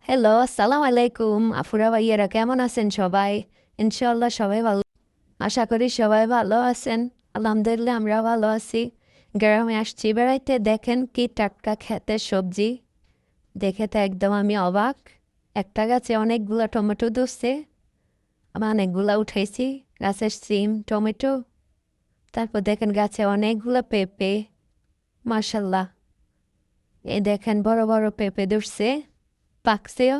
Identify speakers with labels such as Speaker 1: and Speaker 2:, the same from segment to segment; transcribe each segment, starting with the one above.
Speaker 1: Hello, আসসালামু আলাইকুম। আফুরা ভাইয়েরা কেমন আছেন সবাই? ইনশাআল্লাহ সবাই ভালো। আশা করি সবাই ভালো আছেন। আলহামদুলিল্লাহ আমরা ভালো আছি। গ্রামে আসছি বেড়াইতে, দেখেন কি টাটকা ক্ষেতের সবজি। দেখে তো একদম আমি অবাক। একটা গাছে অনেকগুলো টমেটো ধরছে। আমি অনেকগুলো উঠেছি। গাছের সিম, টমেটো। তারপর দেখেন গাছে অনেকগুলো পেঁপে। মাশাল্লাহ। এই দেখেন বড় বড় পেঁপে ধরছে। পাকছেও।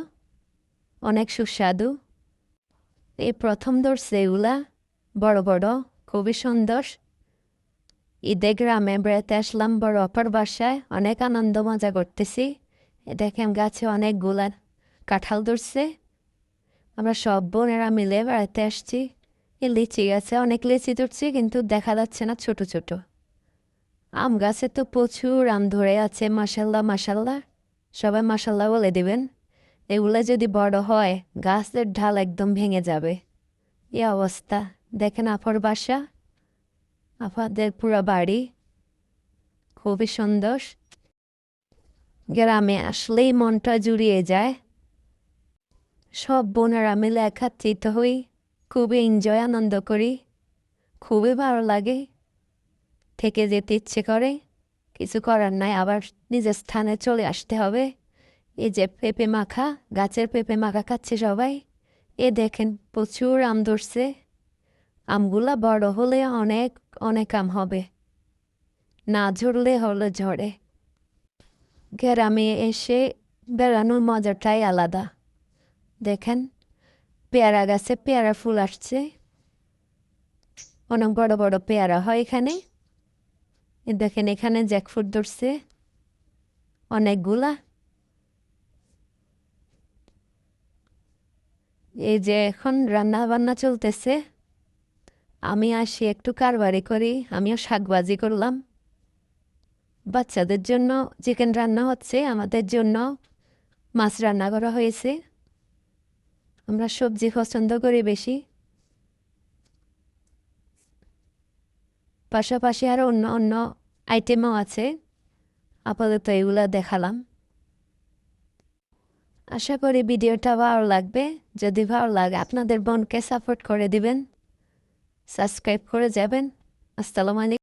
Speaker 1: অনেক সুস্বাদু। এই প্রথম ধরছে এগুলা বড় বড়, খুবই সুন্দর। ঈদে গ্রামে বেড়াতে আসলাম বড় অপার বাসায়, অনেক আনন্দ মজা করতেছি। দেখেন গাছে অনেকগুলা কাঁঠাল ধরছে। আমরা সব বোনেরা মিলে বেড়াতে আসছি। এই লিচি গাছে অনেক লিচি ধরছি, কিন্তু দেখা যাচ্ছে না, ছোট ছোট। আম গাছে তো প্রচুর আম ধরে আছে, মাশাল্লাহ মাশাল্লাহ। সবাই মাশাল্লাহ বলে দিবেন। এগুলা যদি বড় হয় গাছের ঢাল একদম ভেঙে যাবে। এই অবস্থা। দেখেন আপার বাসা, আপাদের পুরো বাড়ি খুবই সুন্দর। গ্রামে আসলেই মনটা জুড়িয়ে যায়। সব বোনেরা মিলে একত্রিত হই, খুবই এনজয় আনন্দ করি, খুবই ভালো লাগে। থেকে যেতে ইচ্ছে করে, কিছু করার নাই, আবার নিজের স্থানে চলে আসতে হবে। এই যে পেঁপে মাখা, গাছের পেঁপে মাখা খাচ্ছে সবাই। এ দেখেন প্রচুর আম ধরছে। আমগুলা বড় হলে অনেক অনেক আম হবে, না ঝরলে হলে ঝরে। গ্রামে এসে বেড়ানোর মজাটাই আলাদা। দেখেন পেয়ারা গাছে পেয়ারা ফুল আসছে। অনেক বড় বড় পেয়ারা হয় এখানে। দেখেন এখানে জ্যাকফ্রুট ধরছে অনেকগুলা। এই যে এখন রান্না বান্না চলতেছে, আমি আসি একটু কারবারি করি, আমিও শাকবাজি করলাম। বাচ্চাদের জন্য চিকেন রান্না হচ্ছে, আমাদের জন্য মাছ রান্না করা হয়েছে। আমরা সবজি পছন্দ করি বেশি। পাশাপাশি আরও অন্য অন্য আইটেমও আছে, আপাতত এগুলো দেখালাম। আশা করি ভিডিওটা ভালো লাগবে। যদি ভালো লাগে আপনাদের বোনকে সাপোর্ট করে দিবেন, সাবস্ক্রাইব করে যাবেন। আসসালামু আলাইকুম।